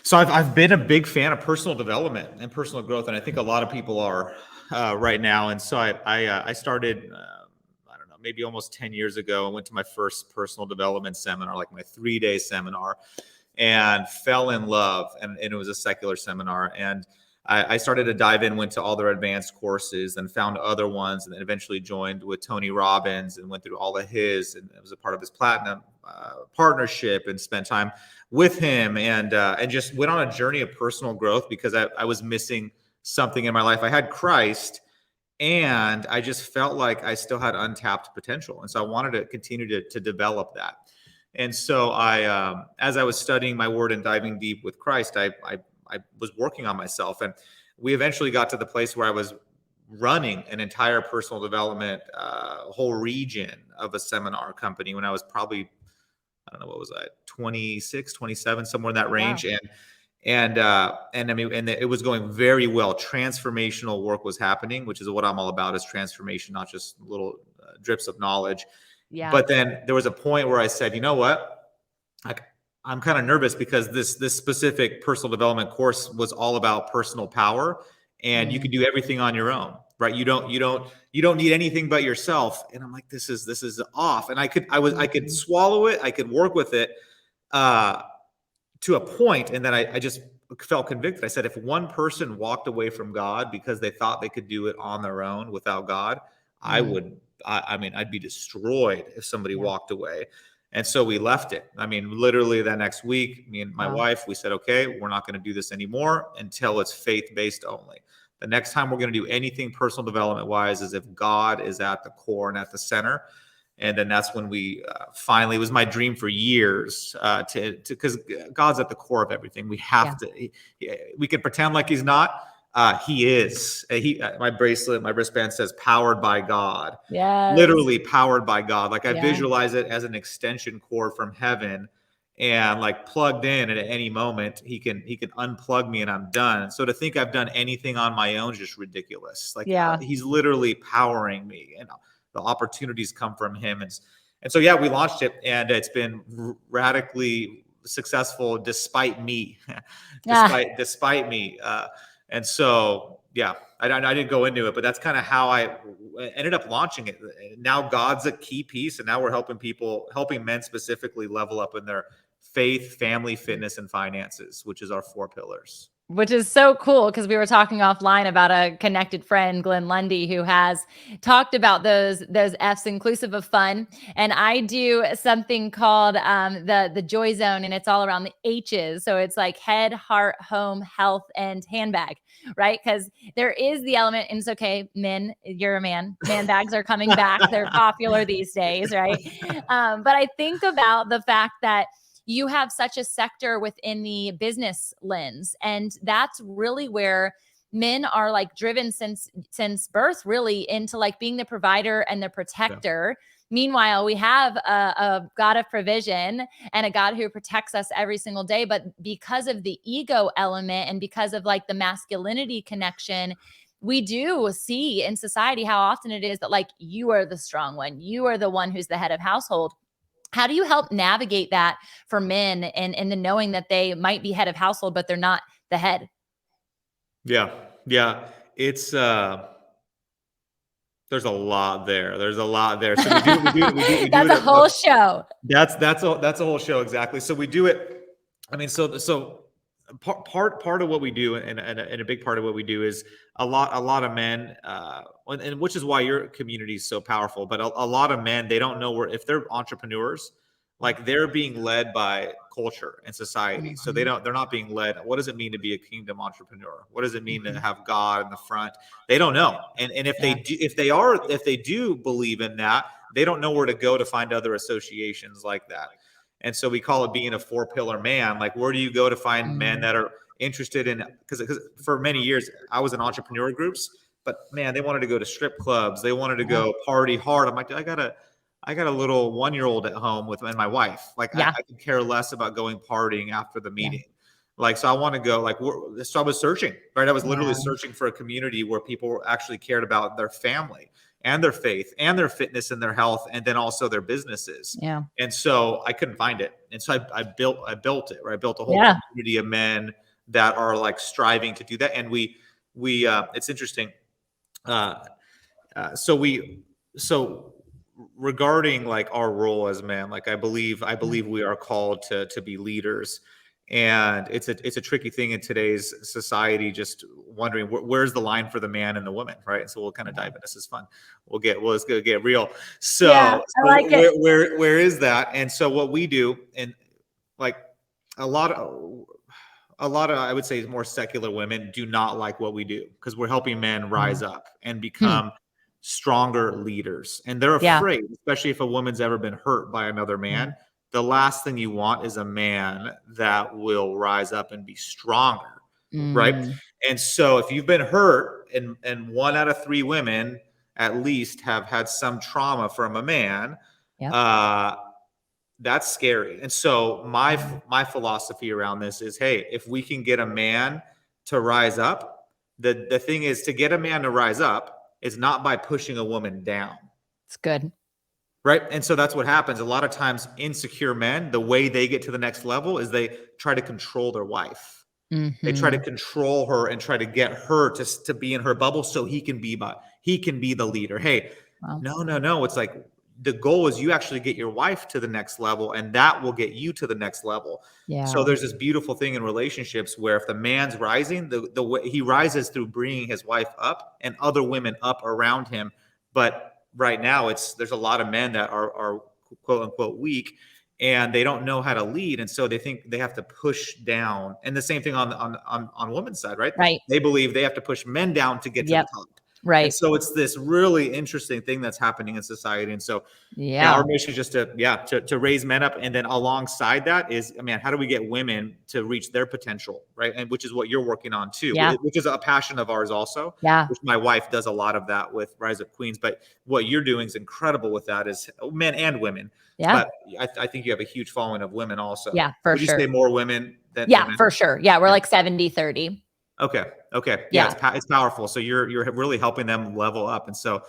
So I've been a big fan of personal development and personal growth, and I think a lot of people are right now. And so I started, I don't know, maybe almost 10 years ago. I went to my first personal development seminar, like my 3-day seminar, and fell in love. And it was a secular seminar. And I started to dive in, went to all their advanced courses, and found other ones, and then eventually joined with Tony Robbins and went through all of his, and it was a part of his platinum partnership, and spent time with him, and just went on a journey of personal growth because I was missing something in my life. I had Christ, and I just felt like I still had untapped potential, and so I wanted to continue to develop that. And so as I was studying my word and diving deep with Christ, I was working on myself, and we eventually got to the place where I was running an entire personal development whole region of a seminar company when I was probably, I don't know, what was I, 26, 27, somewhere in that range. Wow. And I mean, and it was going very well. Transformational work was happening, which is what I'm all about, is transformation, not just little drips of knowledge. Yeah. But then there was a point where I said, you know what? I'm kind of nervous because this specific personal development course was all about personal power, and you can do everything on your own, right? You don't need anything but yourself. And I'm like, this is off. And I could swallow it. I could work with it to a point. And then I just felt convicted. I said, if one person walked away from God because they thought they could do it on their own without God, I mean, I'd be destroyed if somebody walked away. And so we left it. I mean, literally that next week, me and my wife, we said, okay, we're not going to do this anymore until it's faith-based only. The next time we're going to do anything personal development wise is if God is at the core and at the center. And then that's when we finally, it was my dream for years because God's at the core of everything. We have to, we can pretend like he's not. He is. My bracelet, my wristband says powered by God. Yeah. Literally powered by God. Like I visualize it as an extension cord from heaven, and like plugged in, and at any moment he can unplug me and I'm done. So to think I've done anything on my own is just ridiculous. Like he's literally powering me, and the opportunities come from him. And so we launched it, and it's been radically successful despite me. despite me. And so, I didn't go into it, but that's kind of how I ended up launching it. Now God's a key piece, and now we're helping men specifically level up in their faith, family, fitness, and finances, which is our 4 pillars. Which is so cool, because we were talking offline about a connected friend, Glenn Lundy, who has talked about those F's, inclusive of fun. And I do something called the Joy Zone, and it's all around the H's. So it's like head, heart, home, health, and handbag, right? Because there is the element, and it's okay, men, you're a man. Man bags are coming back. They're popular these days, right? But I think about the fact that you have such a sector within the business lens. And that's really where men are like driven since birth, really, into like being the provider and the protector. Meanwhile, we have a God of provision and a God who protects us every single day. But because of the ego element and because of like the masculinity connection, we do see in society how often it is that like you are the strong one. You are the one who's the head of household. How do you help navigate that for men and the knowing that they might be head of household, but they're not the head? Yeah. It's there's a lot there. So we do That's a whole show. That's a whole show. Exactly. So we do it. I mean, so part of what we do, and a big part of what we do, is a lot of men, and which is why your community is so powerful. But a lot of men, they don't know if they're entrepreneurs, like they're being led by culture and society. So they're not being led. What does it mean to be a kingdom entrepreneur? What does it mean to have God in the front? They don't know. And if they do believe in that, they don't know where to go to find other associations like that. And so we call it being a 4-pillar man. Like, where do you go to find men that are interested in, because for many years I was in entrepreneur groups, but man, they wanted to go to strip clubs. They wanted to go party hard. I'm like, I got a little 1-year-old at home and my wife. Like I could care less about going partying after the meeting. Like, so I want to go so I was searching, right? I was literally searching for a community where people actually cared about their family. and their faith and their fitness and their health, and then also their businesses. Yeah. And so I couldn't find it. And so I built it, right? I built a whole Yeah. community of men that are like striving to do that. And we it's interesting. So regarding like our role as men, like I believe we are called to be leaders. And it's a tricky thing in today's society, just wondering where's the line for the man and the woman, right? And so we'll kind of dive in. This is fun. Let's go get real. So, Yeah, I like it. where is that? And so what we do, and like a lot of I would say more secular women do not like what we do, because we're helping men rise up and become stronger leaders. And they're Yeah. afraid, especially if a woman's ever been hurt by another man. The last thing you want is a man that will rise up and be stronger, right? And so if you've been hurt, and 1 out of 3 women at least have had some trauma from a man, that's scary. And so my philosophy around this is, hey, if we can get a man to rise up, the thing is, to get a man to rise up is not by pushing a woman down. It's good. Right. And so that's what happens. A lot of times insecure men, the way they get to the next level is they try to control their wife. They try to control her and try to get her to be in her bubble so he can be the leader. Hey, no. It's like the goal is you actually get your wife to the next level, and that will get you to the next level. Yeah. So there's this beautiful thing in relationships where if the man's rising, the way he rises through bringing his wife up and other women up around him. But right now there's a lot of men that are quote unquote weak, and they don't know how to lead. And so they think they have to push down. And the same thing on women's side, right? Right. They believe they have to push men down to get to the top. Right. And so it's this really interesting thing that's happening in society. And so our mission is just to raise men up. And then alongside that is, how do we get women to reach their potential, right? And which is what you're working on too, which is a passion of ours also. Yeah. Which my wife does a lot of that with Rise Up Queens. But what you're doing is incredible with that, is men and women. Yeah. But I think you have a huge following of women also. Yeah, for Would sure. you say more women than men? Men? For sure. Yeah. We're like 70-30. Okay. Yeah. It's powerful. So you're really helping them level up. And so